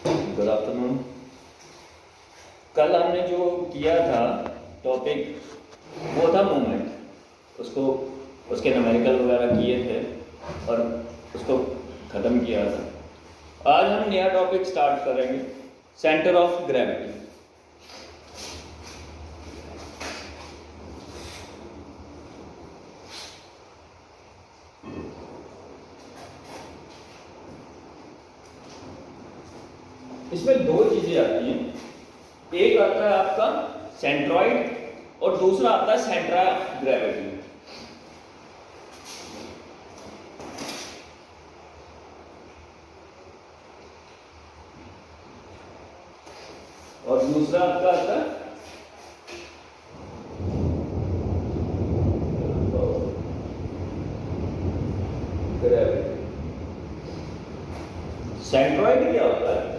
Good afternoon. कल हमने जो किया था टॉपिक वो था मूवमेंट, उसको उसके न्यूमेरिकल वगैरह किए थे और उसको ख़त्म किया था। आज हम नया टॉपिक स्टार्ट करेंगे, सेंटर ऑफ ग्रेविटी। इसमें दो चीज़ें आती हैं, एक आता है आपका सेंट्रॉइड और दूसरा आता है सेंटर ऑफ ग्रेविटी। और दूसरा आपका आता है ग्रेविटी। सेंट्रॉइड क्या होता है?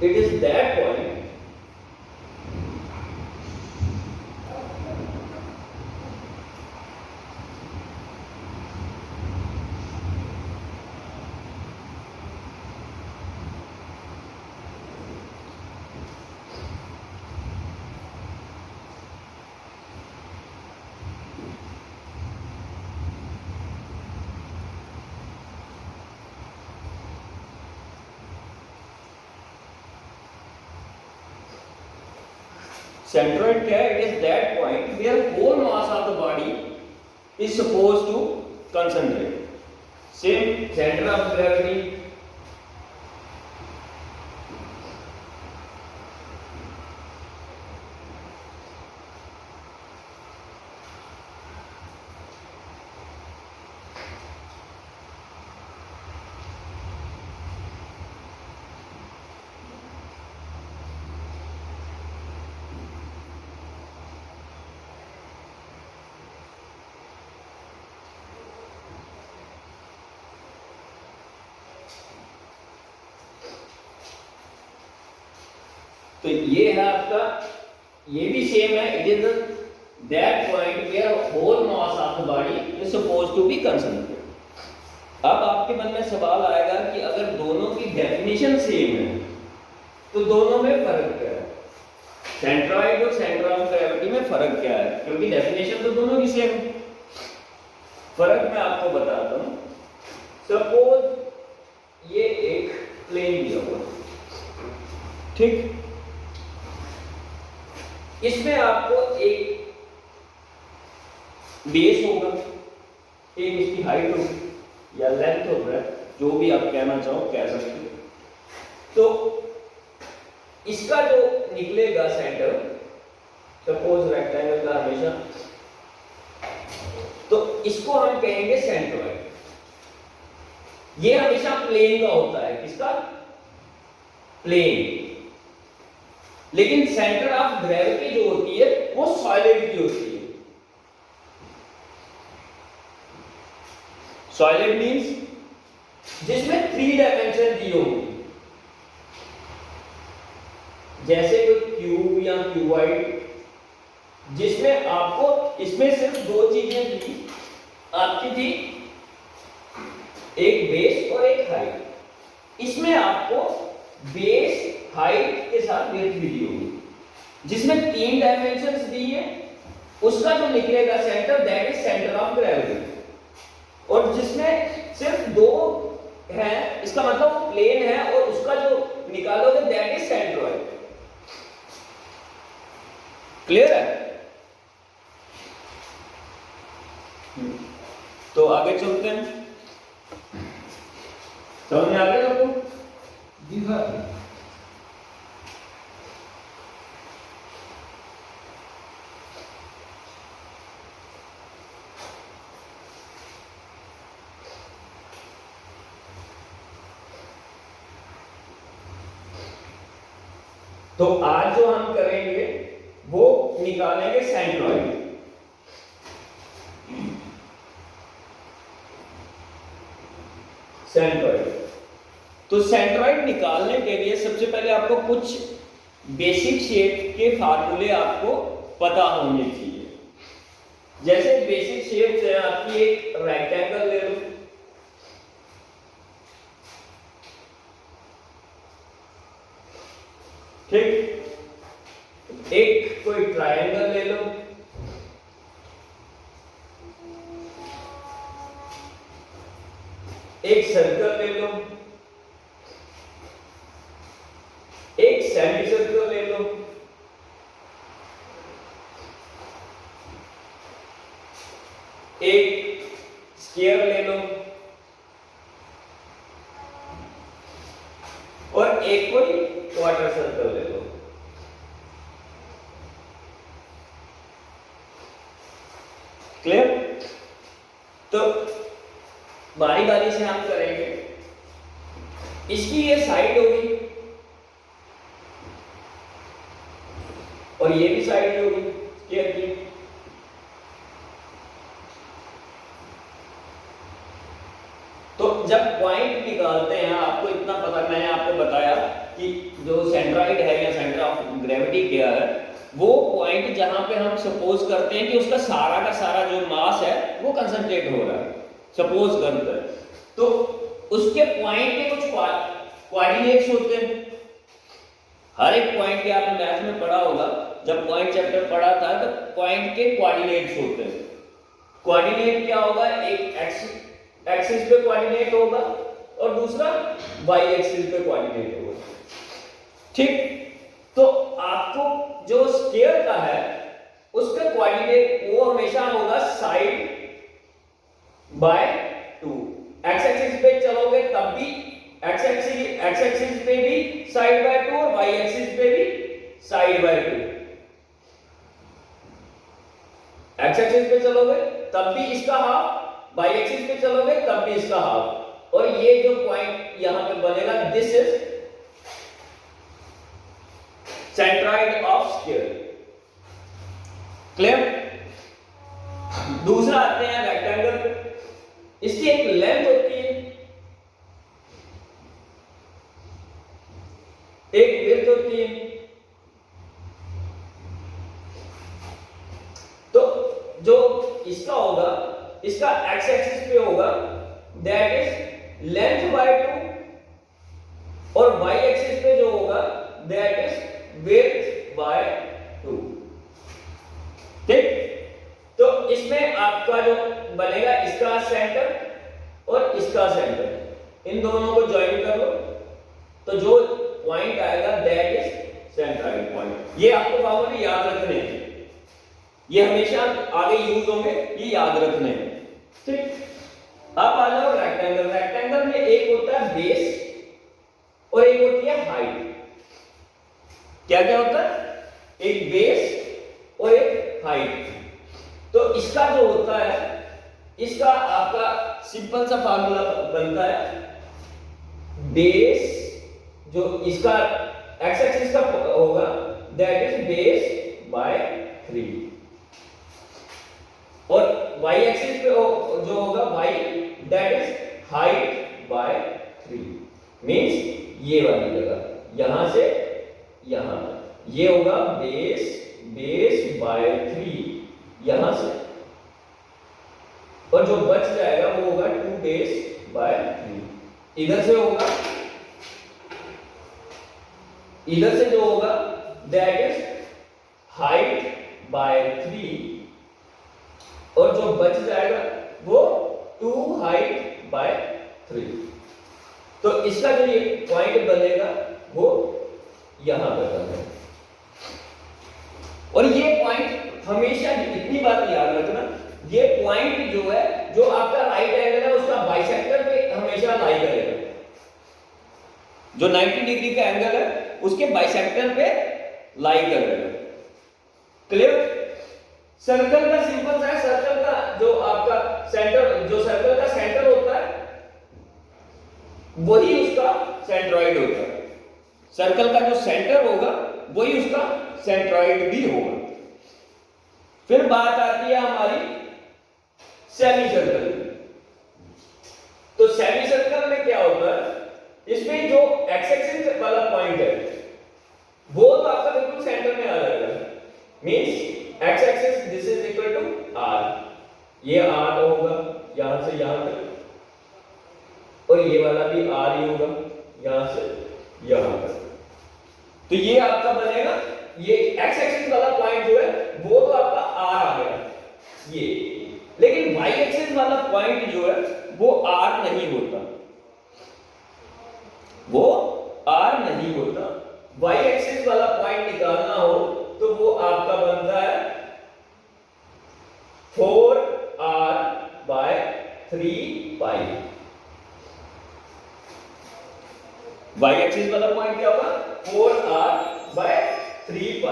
It is that point centroid क्या है? It is that point where whole mass of the body is supposed to concentrate. Same center of gravity. तो ये है आपका, ये भी सेम है। It is that point where whole mass of the body is supposed to be concentrated. अब आपके मन में सवाल आएगा कि अगर दोनों की डेफिनेशन सेम है तो दोनों में फर्क क्या है? सेंट्रॉइड और सेंटर ऑफ ग्रेविटी में फर्क क्या है? क्योंकि डेफिनेशन तो दोनों की सेम है। फर्क मैं आपको बताता हूं। सपोज ये एक प्लेन दिया हुआ, ठीक, इसमें आपको एक बेस होगा, एक इसकी हाइट होगी या लेंथ होगा, जो भी आप कहना चाहो कह सकते हो। तो इसका जो निकलेगा सेंटर, सपोज रेक्टेंगल का हमेशा, तो इसको हम कहेंगे सेंट्रॉइड। ये हमेशा प्लेन का होता है। किसका? प्लेन। लेकिन सेंटर ऑफ ग्रेविटी जो होती है वो सॉलिड की होती है। सॉलिड मींस जिसमें 3 डायमेंशन दी होगी, जैसे कोई क्यूब या क्यूबॉइड, जिसमें आपको इसमें सिर्फ 2 चीजें थी आपकी, थी एक बेस और एक हाइट। इसमें आपको बेस हाइट के साथ विड्थ भी दी होगी, जिसमें 3 डायमेंशंस दी है। उसका जो निकलेगा centre, that is centre of gravity. और जिसमें सिर्फ 2 है, इसका मतलब वो प्लेन है, और उसका जो निकालोगे दैट इज सेंट्रॉइड। क्लियर है? तो आगे चलते हैं। समझ में आ गया सबको? जी सर। तो आज जो हम करेंगे वो निकालेंगे सेंट्रॉइड। सेंट्रॉइड, तो सेंट्रॉइड निकालने के लिए सबसे पहले आपको कुछ बेसिक शेप के फार्मूले आपको पता होने चाहिए। जैसे बेसिक शेप्स है आपकी, एक रेक्टेंगल ले लो, ट्रायंगल ले लो, एक सर्कल ले लो, एक सेमी सर्कल ले लो, एक स्क्वायर ले लो और एक कोई क्वार्टर सर्कल ले लो। क्लियर? तो बारी बारी से हम करेंगे। इसकी ये साइड होगी और ये भी साइड होगी स्क्वायर की। तो जब पॉइंट निकालते हैं, आपको इतना पता, मैंने आपको बताया कि जो सेंट्रॉइड है या सेंटर ऑफ ग्रेविटी क्या है, वो पॉइंट जहां पे हम सपोज करते हैं कि उसका सारा का सारा जो मास है वो कंसंट्रेट हो रहा है, सपोज करते हैं, तो उसके पॉइंट के कुछ कोऑर्डिनेट्स होते हैं। हर एक पॉइंट के आपने मैथ में पढ़ा होगा, जब पॉइंट चैप्टर पढ़ा था तो पॉइंट के कोऑर्डिनेट्स होते हैं। कोऑर्डिनेट क्या होगा? एक एक्सिस पे कोऑर्डिनेट होगा और दूसरा वाई एक्सिस पे कोऑर्डिनेट होगा। ठीक? तो आपको जो स्क्वायर का है उसका कोऑर्डिनेट वो हमेशा होगा साइड बाय 2। एक्स एक्सिस पे चलोगे तब भी एक्स एक्सिस पे भी साइड बाय 2 और वाई एक्सिस पे भी साइड बाय 2। एक्स एक्सिस पे चलोगे तब भी इसका हाफ, वाई एक्सिस पे चलोगे तब भी इसका हाफ, और ये जो पॉइंट यहां पे बनेगा, this is centroid of square. Clear? दूसरा आते हैं रेक्टेंगल पे। इसकी एक लेंथ होती है, एक विड्थ होती है। तो जो इसका होगा, इसका एक्स एक्सिस पे होगा, दैट इज लेंथ बाय 2, और वाई एक्सिस पे जो होगा दैट इज विड्थ बाय 2। ठीक? तो इसमें आपका जो बनेगा, इसका सेंटर और इसका सेंटर, इन दोनों को ज्वाइन कर लो तो जो पॉइंट आएगा दैट इज सेंट्रॉइड पॉइंट। ये आपको फॉर्मूले याद रखने हैं, ये हमेशा आगे यूज होंगे, ये याद रखने हैं। ठीक? अब आ जाओ रेक्टेंगल। रेक्टेंगल में एक होता है बेस और एक होती है हाइट। क्या क्या होता है? एक बेस और एक हाइट। तो इसका जो होता है, इसका आपका सिंपल सा फार्मूला बनता है, बेस जो इसका एक्स एक्सिस का होगा दैट इज बेस बाय 3, और वाई एक्सिस पे जो होगा Y that is height by 3। Means ये वाली जगह यहां से यहां तक ये होगा बेस बाय 3 यहां से, और जो बच जाएगा वो होगा 2 बेस बाय 3। इधर से होगा, इधर से जो होगा दैट इज हाइट बाय 3, और जो बच जाएगा वो 2 हाइट बाय 3। तो इसका जो ये पॉइंट बनेगा वो यहां पर बनेगा। और ये पॉइंट हमेशा इतनी बात याद रखना, ये पॉइंट जो है, जो आपका राइट एंगल है उसका बाइसेक्टर पे हमेशा लाई करेगा। जो 90 डिग्री का एंगल है उसके बाइसेक्टर पे लाई करेगा। क्लियर? सर्कल का सिंपल सा है, सर्कल का जो आपका सेंटर, जो सर्कल का सेंटर होता है वही उसका सेंट्रॉइड होता है। सर्कल का जो सेंटर होगा वही उसका सेंट्रॉइड भी होगा। फिर बात आती है हमारी सेमी सर्कल। तो सेमी सर्कल में क्या होता है, इसमें जो एक्स एक्सिस वाला पॉइंट है वो तो आपका बिल्कुल सेंटर में आ जाएगा। Means X axis this is equal to R, ये आर होगा यहां से यहां तक, और ये वाला भी आर ही होगा यहां से यहां तक। तो ये आपका बनेगा ये एक्स एक्सिस वाला पॉइंट जो है वो तो आपका आर आ गया ये, लेकिन वाई एक्सिस वाला पॉइंट जो है वो आर नहीं होता, वो आर नहीं होता। वाई एक्सिस वाला पॉइंट निकालना हो तो वो आपका बनता है 4r/3π। वाई एक्सिस वाला पॉइंट क्या होगा 4r/3π।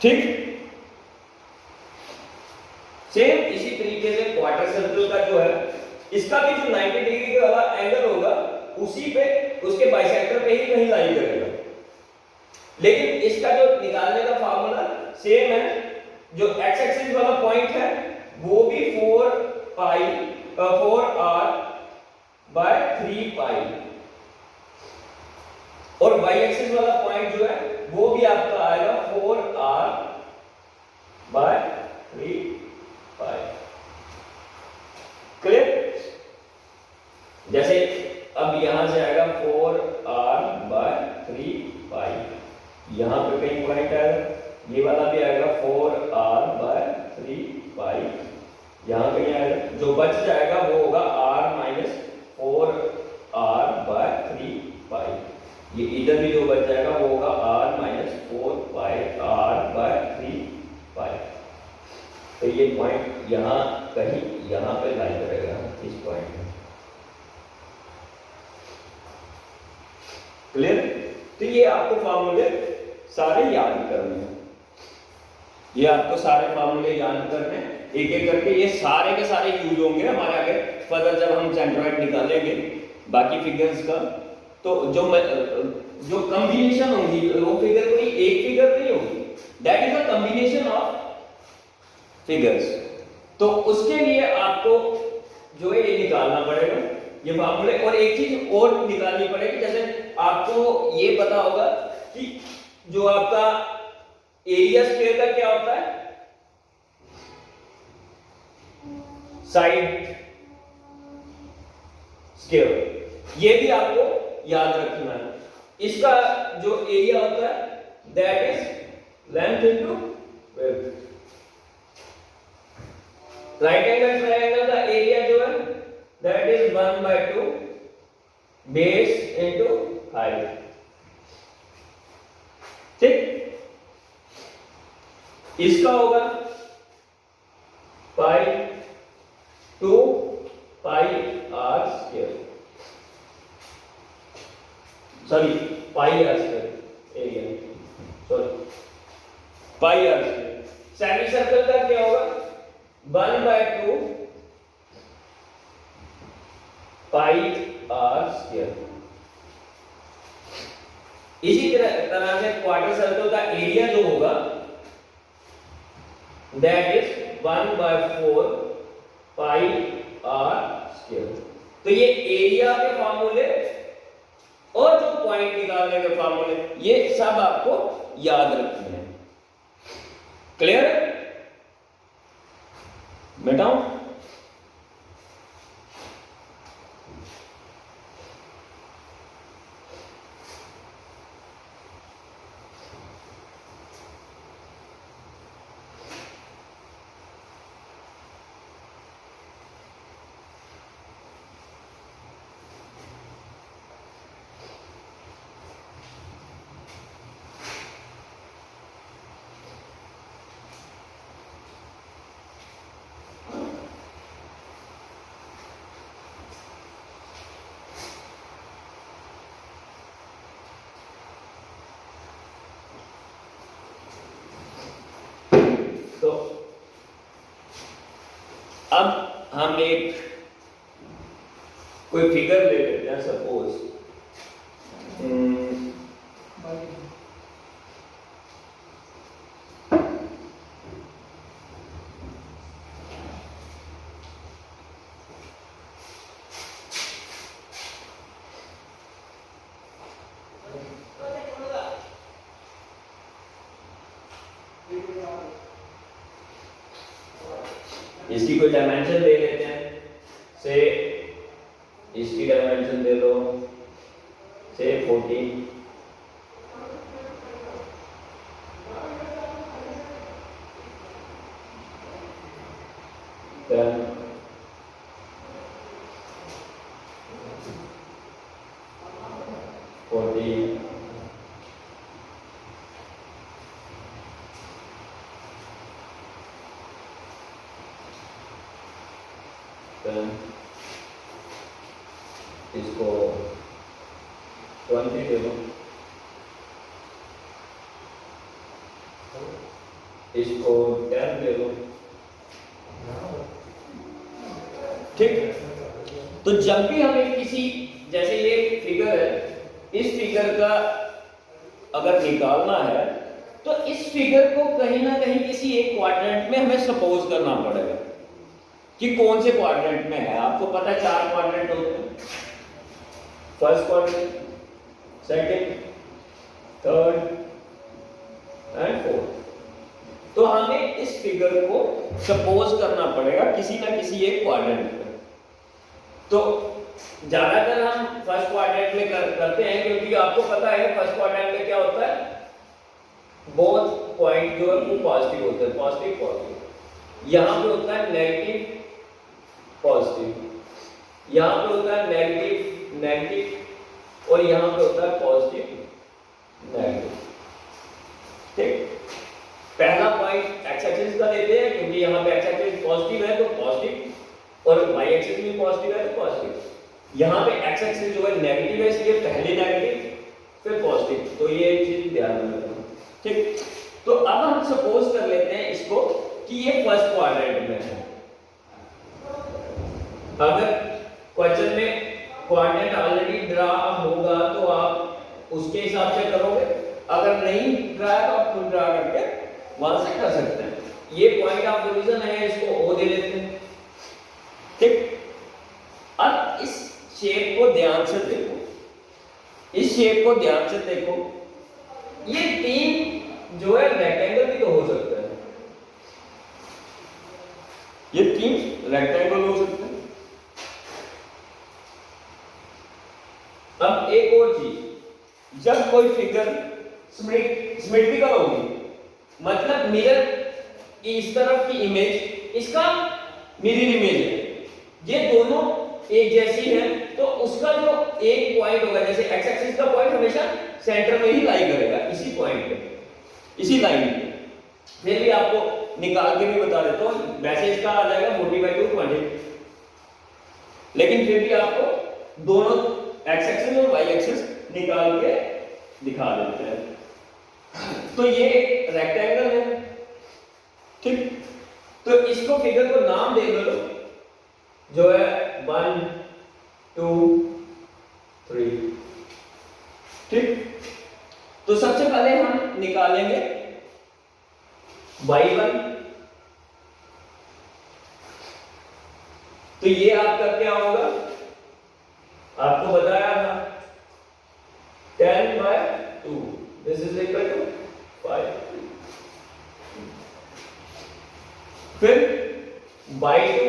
ठीक, सेम इसी तरीके से क्वार्टर सर्कल का जो है इसका भी जो 90 डिग्री वाला एंगल होगा उसी पे उसके बाइसेक्टर पे ही कहीं लाई करेगा, लेकिन इसका जो निकालने का फार्मूला सेम है। जो एक्स एक्सिस वाला पॉइंट है वो भी 4r/3π और वाई एक्सिस वाला पॉइंट जो है वो भी आपका आएगा 4r/3π। क्लियर? जैसे अब यहां से आएगा 4r/3π, यहां पे कहीं पॉइंट आएगा, ये वाला भी आएगा 4r/3π, यहां कहीं आएगा, जो बच जाएगा वो होगा r-4r/3π। ये इधर भी जो बच जाएगा वो होगा r-4πr/3π। तो ये पॉइंट यहां कहीं यहां पे लाई करेगा इस पॉइंट में। क्लियर? तो ये आपको फार्मूले सारे याद करने हैं, ये आपको सारे फार्मूले याद करने, एक एक करके ये सारे के सारे यूज होंगे हमारे आगे फर्दर जब हम सेंट्रॉइड निकालेंगे बाकी फिगर्स का। तो जो कॉम्बिनेशन होगी वो फिगर कोई एक फिगर नहीं होगी, that is a combination of figures. तो उसके लिए आपको जो है ये निकालना पड़ेगा ये फार्मूले, और एक चीज और निकालनी पड़ेगी, जैसे आपको ये पता होगा कि जो आपका एरिया स्क्वायर का क्या होता है साइड स्क्वायर, ये भी आपको याद रखना है। इसका जो एरिया होता है that is length into width. Right angle triangle का एरिया जो है that is 1/2 base into height. ठीक, इसका होगा π/2πr², sorry πr² area, sorry πr²। Semi circle का क्या होगा 1/2 πr²। इसी तरह से क्वार्टर सर्कल का एरिया जो होगा दैट इज 1/4 πr²। तो ये एरिया के फार्मूले और जो पॉइंट निकालने के फार्मूले ये सब आपको याद रखने हैं। क्लियर? मिटाऊं? तो अब हम एक कोई फिगर ले लेते हैं, सपोज इसकी कोई डायमेंशन ले लेते हैं, से इसकी डायमेंशन दे दो से 40, 10, 40, 10, इसको 20 दे दो, इसको 10 दे दो। ठीक, तो जब भी हमें किसी, जैसे ये फिगर है, इस फिगर का अगर निकालना है तो इस फिगर को कहीं ना कहीं किसी एक क्वाड्रेंट में हमें सपोज करना पड़ेगा कि कौन से क्वाड्रेंट में है। आपको पता है 4 क्वाड्रेंट होते हैं, first quadrant, second, third and fourth. तो हमें इस फिगर को सपोज करना पड़ेगा किसी ना किसी एक क्वाड्रेंट में। तो ज्यादातर हम फर्स्ट क्वाड्रेंट में करते हैं, क्योंकि आपको पता है फर्स्ट क्वाड्रेंट में क्या होता है, बोथ पॉइंट जो है वो पॉजिटिव होते हैं, पॉजिटिव पॉजिटिव। यहां पे होता है नेगेटिव पॉजिटिव, यहां पे होता है नेगेटिव नेगेटिव, और यहां पे होता है पॉजिटिव नेगेटिव। ठीक, पहला पॉइंट एक्स एक्सिस का लेते हैं, क्योंकि यहां पे एक्स एक्सिस पॉजिटिव है तो पॉजिटिव, और वाई एक्सिस भी पॉजिटिव है तो पॉजिटिव। यहां पे एक्स एक्सिस जो है नेगेटिव है, इसलिए पहले नेगेटिव फिर पॉजिटिव। तो ये चीज ध्यान में रखना। ठीक, तो अब हम सपोज कर लेते हैं इसको कि ये फर्स्ट क्वाड्रेंट में है। अगर क्वेश्चन में क्वाड्रेंट ऑलरेडी ड्रा होगा तो आप उसके हिसाब से करोगे, अगर नहीं ड्रा है तो आप खुद ड्रा करके वहां से कर सकते हैं। ये पॉइंट ऑफ डिवीजन है, इसको ओ दे देते हैं। ठीक, अब इस शेप को ध्यान से देखो, इस शेप को ध्यान से देखो, ये 3 जो है रेक्टेंगल भी तो हो सकता है, ये 3 रेक्टेंगल हो सकते हैं। अब एक और चीज, जब कोई फिगर सिमेट्रिकल होगी, मतलब मिरर की इस तरफ की इमेज इसका मिरर इमेज है, ये दोनों एक जैसी है, तो उसका जो एक पॉइंट होगा, जैसे एक्स एक्सिस का पॉइंट हमेशा सेंटर में ही लाई करेगा, इसी पॉइंट पे, इसी लाइन पे। फिर भी आपको निकाल के भी बता देता हूं, वैसे इसका आ जाएगा 40/2 20, लेकिन फिर भी आपको दोनों एक्स एक्सिस और वाई एक्सिस निकाल के दिखा देते हैं। तो ये रेक्टेंगल है। ठीक, तो इसको फिगर को नाम दे दो, जो है 1 2 3। ठीक, तो सबसे पहले हम निकालेंगे y1। तो ये आपका क्या होगा, आपको बताया था 10/2, दिस इज इक्वल टू 5। फिर y2,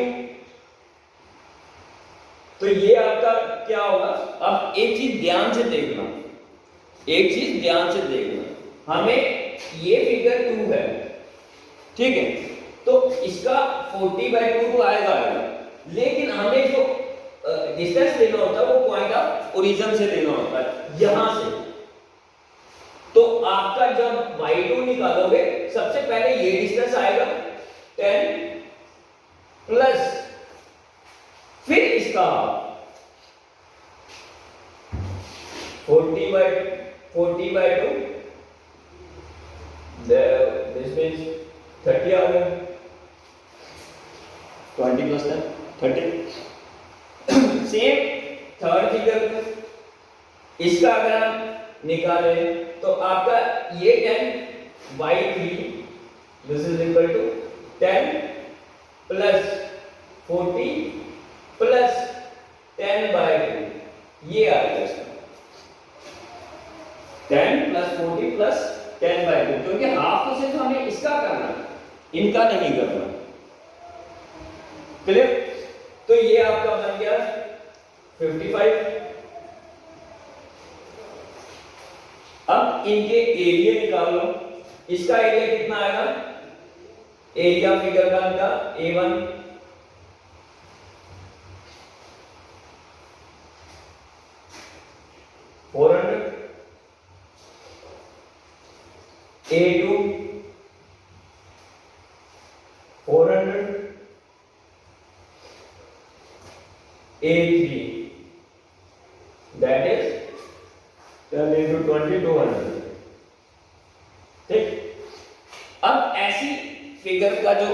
तो ये आपका क्या होगा। अब एक चीज ध्यान से देखना, एक चीज ध्यान से देखना, हमें ये फिगर 2 है, ठीक है, तो इसका 40/2 तो आएगा, लेकिन हमें जो डिस्टेंस लेना होता है वो पॉइंट ऑफ ओरिजिन से लेना होता है, यहां से। तो आपका जब y2 निकालोगे, सबसे पहले ये डिस्टेंस आएगा 10 प्लस फिर इसका 40/2, दिस मींस 30 आ गया, 20 प्लस 10 30। सेम थर्ड फिगर, इसका अगर हम निकाले तो आपका ये 10/3, this is equal to 10 plus 40 plus 10/2, ये आ गया इसका 10 प्लस 40 प्लस 10/2, क्योंकि हाफ तो सिर्फ हमें इसका करना, इनका नहीं करना। क्लियर? तो ये आपका बन गया 55। अब इनके एरिया निकाल लो, इसका एरिया कितना आएगा, एरिया फिगर का A1 A2 400, A3 that is 10 into 20 200। ठीक, अब ऐसी फिगर का जो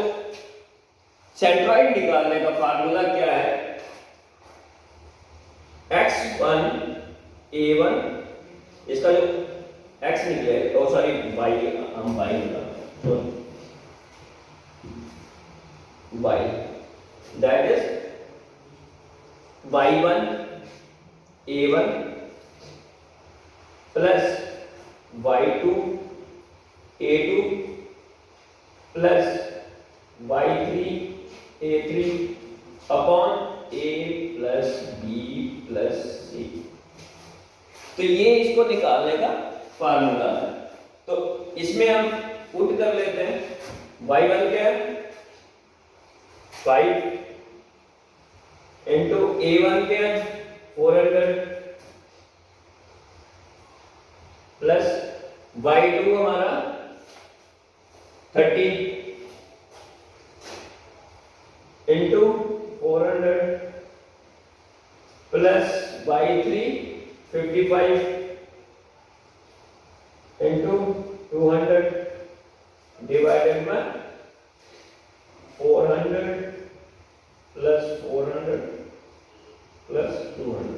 सेंट्रॉइड निकालने का फार्मूला क्या है, x1 a1, इसका जो x निकले, ओ सॉरी y, हम y निकालते हैं, y that is y1 a1 plus y2 a2 plus y3 a3 upon a plus b plus c। तो ये इसको निकालने का फार्मूला है। तो इसमें हम पुट कर लेते हैं, y1 क्या है 5 इंटू a1 क्या है 400 प्लस y2 हमारा 30 into 400 plus y3 55 into 200 divided by 400 plus 400 plus 200।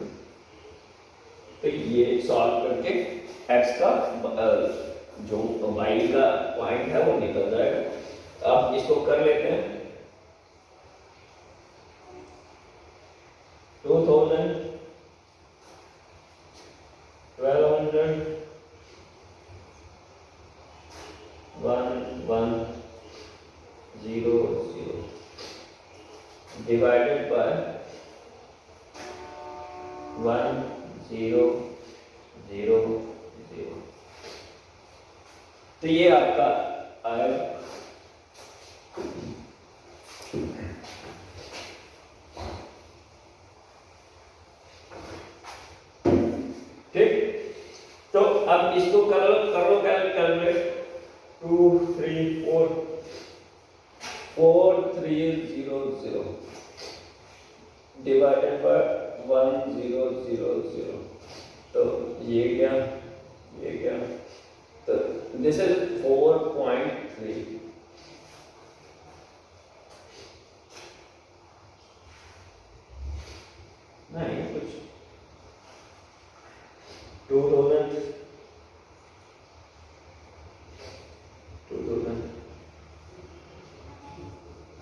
तो ये सॉल्व करके x का जो y का पॉइंट है वो निकल जाएगा। अब इसको कर लेते हैं 2000 1200 1100 डिवाइडेड बाय 1000। तो ये आपका आएगा ठीक। तो अब इसको कर लो कैलकुलेट 2 3 4 4300 डिवाइडेड बाय 1000। तो ये क्या तो दिस इज 4.3। नहीं कुछ 2000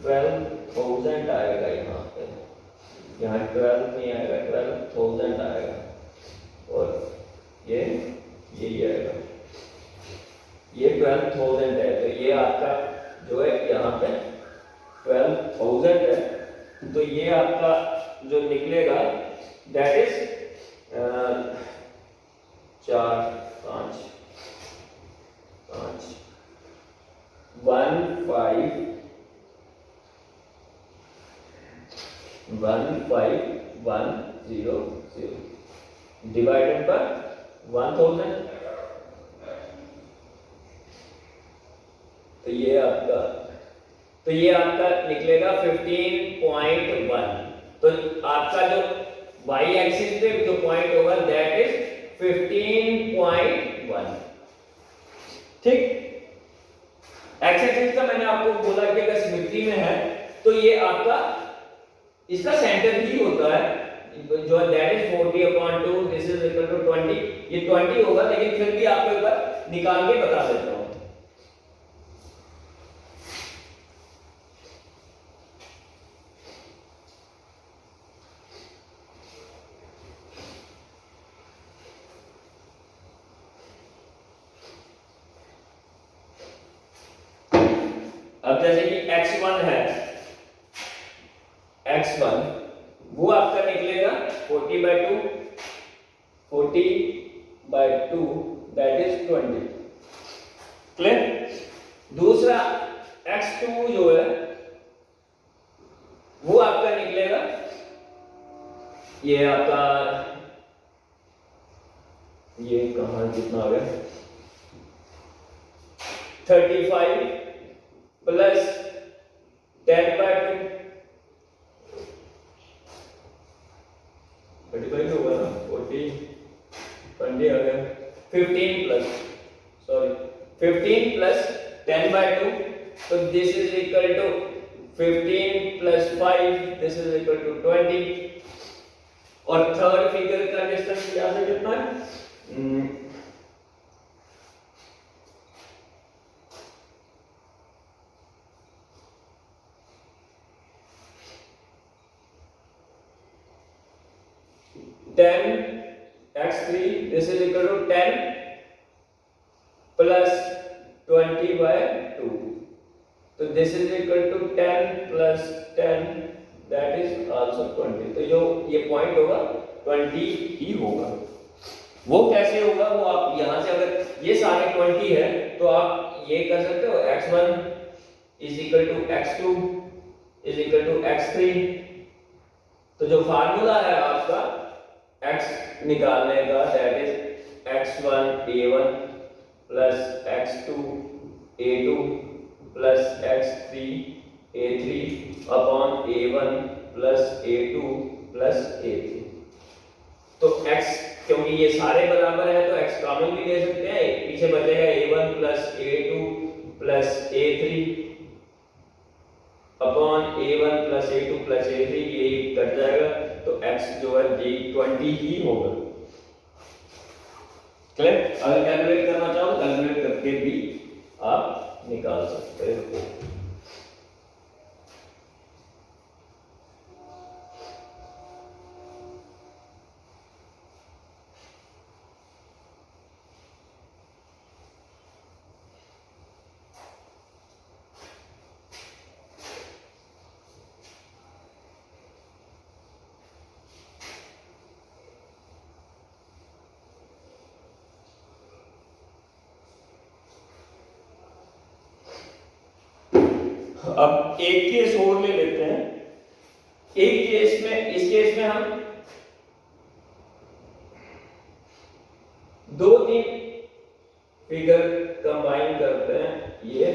12,000 आएगा यहाँ पे, यहाँ 12 नहीं आएगा, 12,000 आएगा और ये आएगा, ये 12,000 है। तो ये आपका जो है यहाँ पे 12,000 है। तो ये आपका जो निकलेगा दैट इज 4 5 5 15,100 डिवाइडेड बाय 1000। तो ये आपका निकलेगा 15.1। तो आपका जो y एक्सिस पे जो पॉइंट होगा दैट इज 15.1। ठीक, एक्स एक्सिस का मैंने आपको बोला कि अगर सिमेट्री में है तो ये आपका इसका सेंटर ही होता है जो that is 40/2, this is equal to 20। ये 20 होगा, लेकिन फिर भी आपको एक बार निकाल के बता देता हूं। अब जैसे कि x1 है, x1 वो आपका निकलेगा 40/2, 40/2 दैट इज 20। क्लियर। दूसरा x2 जो है वो आपका निकलेगा, ये आपका ये कहां कितना आ गया 35 प्लस 10/2 35 होगा ना 40 20 आ गया 15 प्लस 10/2 तो this is equal to 15 plus 5 this is equal to 20 और थर्ड फिगर का डिस्टेंस यहाँ से कितना है 10x3 this is equal to 10 plus 20/2 तो this is equal to 10 plus 10 that is also 20 तो जो ये पॉइंट होगा 20 ही होगा। वो कैसे होगा वो आप यहां से अगर ये सारे 20 है तो आप ये कर सकते हो x1 is equal to x2 is equal to x3 तो जो फार्मूला है आपका x निकालने का that is x1 a1 plus x2 a2 plus x3 a3 upon a1 plus a2 plus a3 तो x क्योंकि ये सारे बराबर है तो x कॉमन भी ले सकते हैं पीछे बचेगा a1 plus a2 plus a3 upon a1 plus a2 plus a3 ये कट जाएगा तो x जो है जी 20 ही होगा। क्लियर? अगर कैलकुलेट करना चाहो कैलकुलेट करके भी आप निकाल सकते हो। अब एक केस और ले लेते हैं। एक केस में इस केस में हम दो तीन फिगर कंबाइन करते हैं ये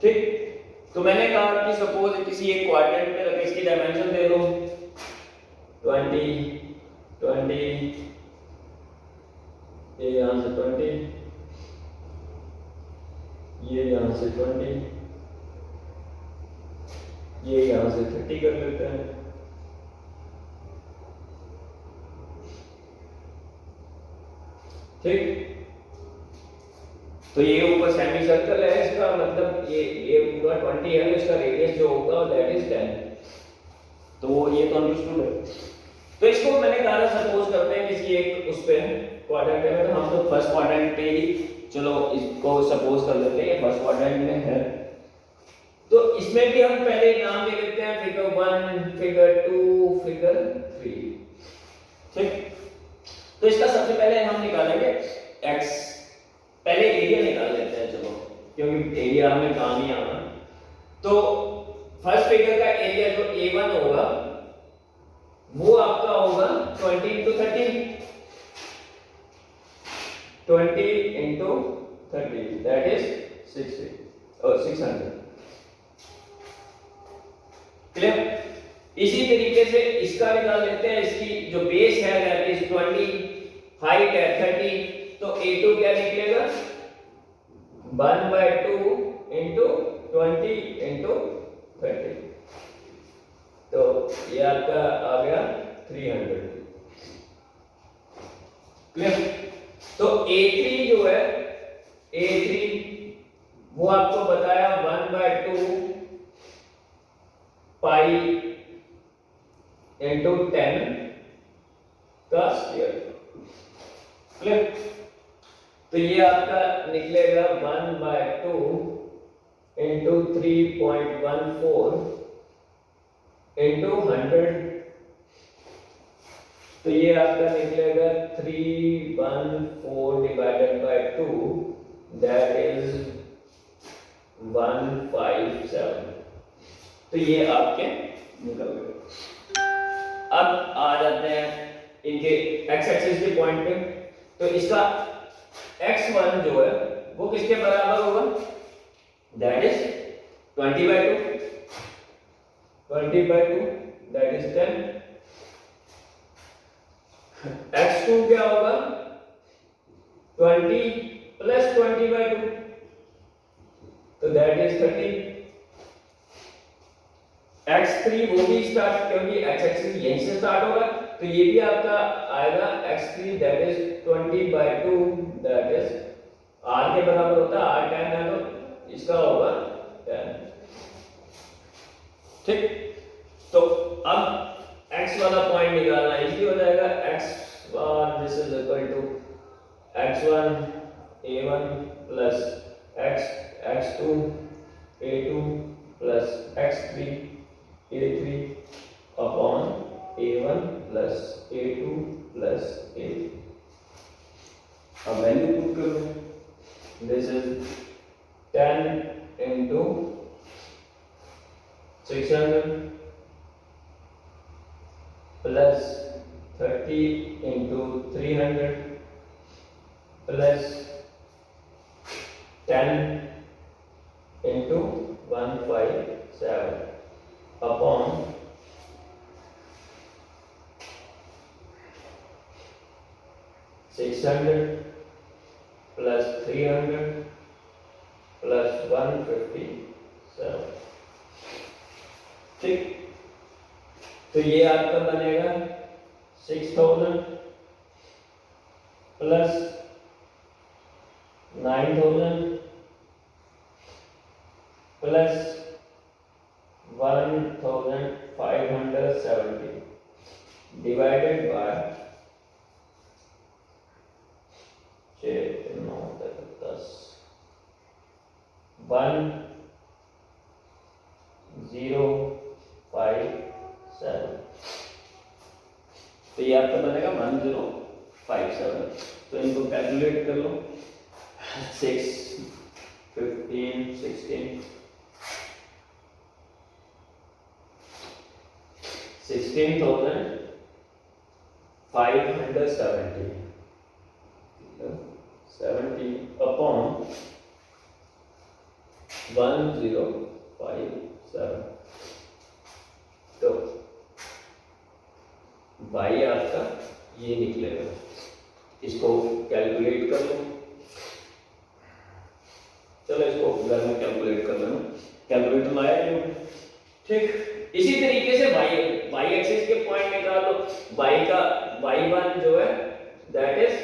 ठीक। तो मैंने कहा कि सपोज किसी एक क्वाड्रेंट में रखे इसकी डायमेंशन दे दो 20 ये यहां से 20 ये यहां से 20 ये यहां से 30 कर लेते हैं। ठीक तो ये ऊपर सेमी सर्कल है इसका मतलब ये पूरा 20 है तो इसका रेडियस जो होगा दैट इज 10 तो ये तो अंडरस्टूड है। तो इसको मैंने कहा सपोज करते हैं किसी एक उस पे क्वाड्रेंट में तो हम तो फर्स्ट क्वाड्रेंट पे ही चलो इसको सपोज कर लेते हैं फर्स्ट क्वाड्रेंट में है तो इसमें भी हम पहले नाम दे लेते हैं फिगर 1 फिगर 2 फिगर 3 ठीक। तो इसका सबसे पहले हम निकालेंगे x पहले एरिया निकाल लेते हैं चलो क्योंकि एरिया हमें काम ही आना। तो फर्स्ट फिगर का एरिया जो a1 होगा वो आपका होगा 20 into 30 20 into 30 that is 60 or 600 clear. इसी तरीके से इसका निकाल लेते हैं इसकी जो बेस है दैट इज 20 हाइट है 30 तो a2 क्या निकलेगा 1/2 into 20 into 30 तो ये आपका आ गया 300 क्लियर। तो A3 जो है A3 वो आपको बताया 1/2 पाई into 10 का स्क्वायर क्लियर। तो ये आपका निकलेगा 1/2 into 3.14 into 100 तो ये आपका निकलेगा 314 divided by 2 that is 157 तो ये आपके निकल गए। अब आ जाते हैं इनके एक्स एक्सिस के पॉइंट पे। तो इसका x1 जो है वो किसके बराबर होगा, that is 20/2, 20/2 that is 10। x2 क्या होगा, 20 प्लस 20/2 तो दैट इज 30। x3 वो भी स्टार्ट, क्योंकि x एक्सिस यहीं से स्टार्ट होगा, तो ये भी आपका आएगा x3 that is 20/2 that is r के बराबर होता है, r 10 है तो इसका होगा 10। ठीक, तो अब x वाला पॉइंट निकालना इजी हो जाएगा। x1 this is equal to x1 a1 plus x2 a2 plus x3 a3 upon a1 plus a2 plus a3। अब वैल्यू पुट करो, this is 10 into 600 plus 30 into 300 plus 10 into 157 upon 600 plus 300 plus 157। ठीक, तो ये आपका बनेगा 6000 plus 9000 plus 1570 divided by 6 9 10 1057। तो ये आपका बनेगा 1057। तो इनको कैलकुलेट कर लो, 6 15 16 16,570 70 अपॉन 1057। तो y आपका ये निकलेगा, इसको कैलकुलेट कर लो। चलो इसको घर में कैलकुलेट कर लेना, कैलकुलेटर लाया नहीं। ठीक, इसी तरीके से y एक्सिस के पॉइंट निकाल लो। y का y1 जो है दैट इज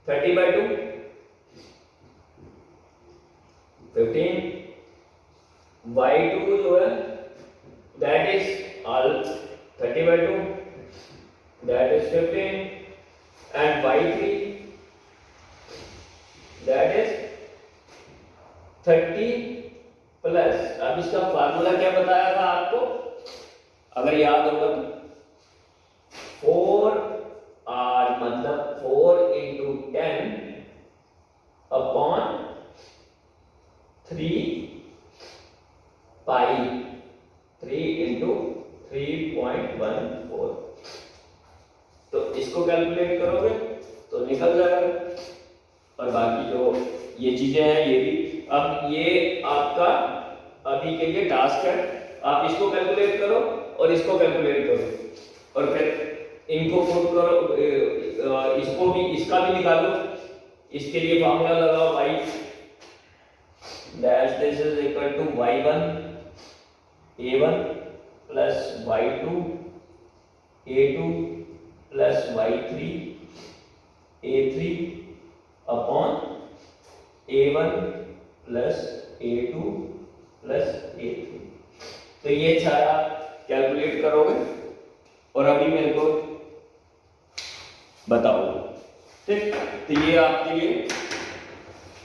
30/2 15, y2 जो है that is all 30/2 that is 15 and y3 that is 30 plus, अब इसका फार्मूला क्या बताया था आपको, अगर याद होगा तो 4r मतलब 4 इंटू 10 अपॉन 3 पाई 3 इंटू 3.14। तो इसको कैलकुलेट करोगे तो निकल जाएगा। और बाकी जो ये चीजें हैं ये भी, अब ये आपका अभी के लिए टास्क है, आप इसको कैलकुलेट करो और इसको कैलकुलेट करो और फिर इनको पुट करो, इसको भी इसका भी निकालो। इसके लिए फार्मूला लगाओ, y dash this is equal to y1 a1 plus y2 a2 plus y3 a3 upon a1 plus a2 plus a3। तो ये सारा कैलकुलेट करोगे और अभी मेरे को बताओ। ठीक, तो ये आपके लिए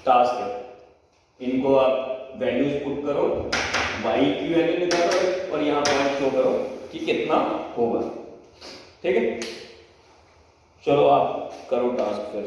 टास्क है, इनको आप वैल्यूज पुट करो, y की वैल्यू निकालो और यहाँ पॉइंट शो करो कि कितना होगा। ठीक है, चलो आप करो टास्क फिर।